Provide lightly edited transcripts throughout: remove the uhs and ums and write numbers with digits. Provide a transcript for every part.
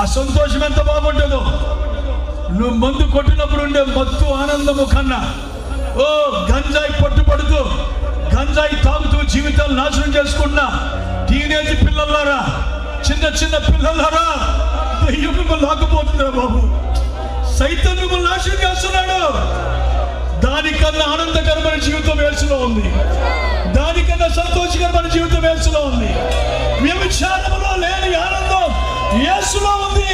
ఆ సంతోషం ఎంత బాగుంటుందో. నువ్వు మందు కొట్టినప్పుడు ఉండే మత్తు ఆనందము కన్నా, ఓ గంజాయి పట్టుపడుతూ గంజాయి తాగుతూ జీవితాలు నాశనం చేసుకున్న టీనేజ్ పిల్లలారా, చిన్న చిన్న పిల్లలారా, దెయ్యం మిమ్మల్ని లాక్కుపోతుందిరా బాబు. సైతం మిమ్మల్ని నాశనం చేస్తున్నాడు. దానికన్నా ఆనందకరమైన జీవితం యేసులో ఉంది. దానికన్నా సంతోషకరమైన జీవితం యేసులో ఉంది. వ్యభిచారంలో లేని ఆనందం యేసులో ఉంది.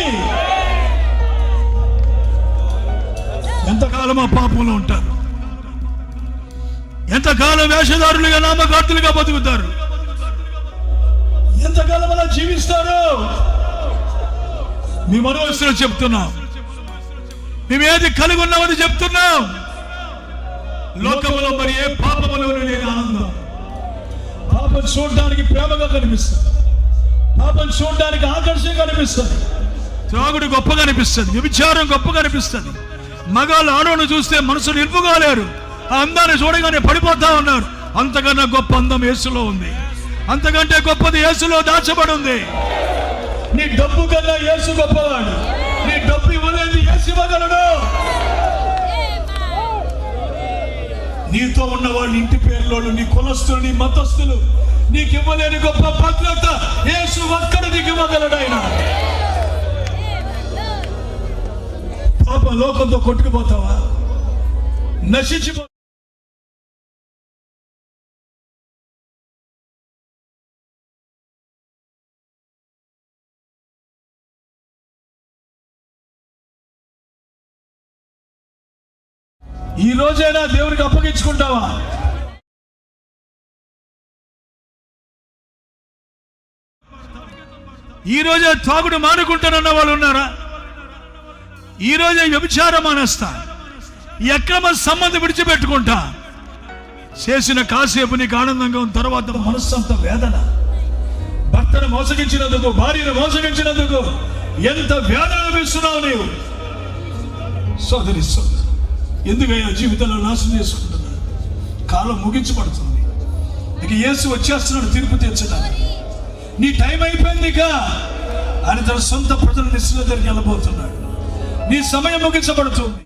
ఎంతకాలం ఆ పాపంలో ఉంటారు? ఎంతకాలం వేషధారులుగా నామకార్తులుగా బతుకుతారు? ఎంతకాలం అలా జీవిస్తారు? మీ మనోస్తులు చెప్తున్నాం, మేము ఏది కలిగి ఉన్నామని చెప్తున్నాం. లోకంలో మరి ఏ పాపములో లేని ఆనందం. పాపం చూడడానికి ప్రేమగా కనిపిస్తుంది, పాపం చూడడానికి ఆకర్షణగా కనిపిస్తుంది, త్రాగుడు గొప్పగా అనిపిస్తుంది, వ్యభిచారం గొప్పగా అనిపిస్తుంది. మగాళ్ళు ఆడవాళ్ళు చూస్తే మనసు నిలుపుకోలేరు. ఆ అందాన్ని చూడగానే పడిపోతా ఉన్నారు. అంతకన్నా గొప్ప అందం యేసులో ఉంది. అంతకంటే గొప్పది యేసులో దాచబడి ఉంది. నీ డబ్బు కన్నా యేసు గొప్పవాడు. నీ డబ్బు ఇవ్వలేదు, యేసు ఇవ్వగలడు. నీతో ఉన్న వాళ్ళు, ఇంటి పేర్లోళ్ళు, నీ కులస్తులు, నీ మతస్థులు నీకు ఇవ్వలేని గొప్ప భద్రత యేసు ఒక్కడు నీకు ఇవ్వగలడు. ఆయన పాప లోకంతో కొట్టుకుపోతావా? నశించిపో. ఈ రోజైనా దేవునికి అప్పగించుకుంటావా? ఈ రోజే తాగుడు మానుకుంటానన్న వాళ్ళు ఉన్నారా? ఈ రోజే వ్యభిచారం మానేస్తా, అక్రమ సంబంధం విడిచిపెట్టుకుంటా. చేసిన కాసేపు నీకు ఆనందంగా ఉన్న తర్వాత మనస్సంత వేదన. భర్తను మోసగించినందుకు, భార్యను మోసగించినందుకు ఎంత వేదన అనిపిస్తున్నావు నీవు. సోదరి సోదరు, ఎందుకయ్యా జీవితంలో నాశనం చేసుకుంటున్నాడు? కాలం ముగించబడుతుంది. ఇక యేసు వచ్చేస్తున్నాడు తీర్పు తీర్చడానికి. నీ టైం అయిపోయింది. ఇక ఆయన తన సొంత ప్రజల నిశ్చల దగ్గరికి వెళ్ళబోతున్నాడు. నీ సమయం ముగించబడుతుంది.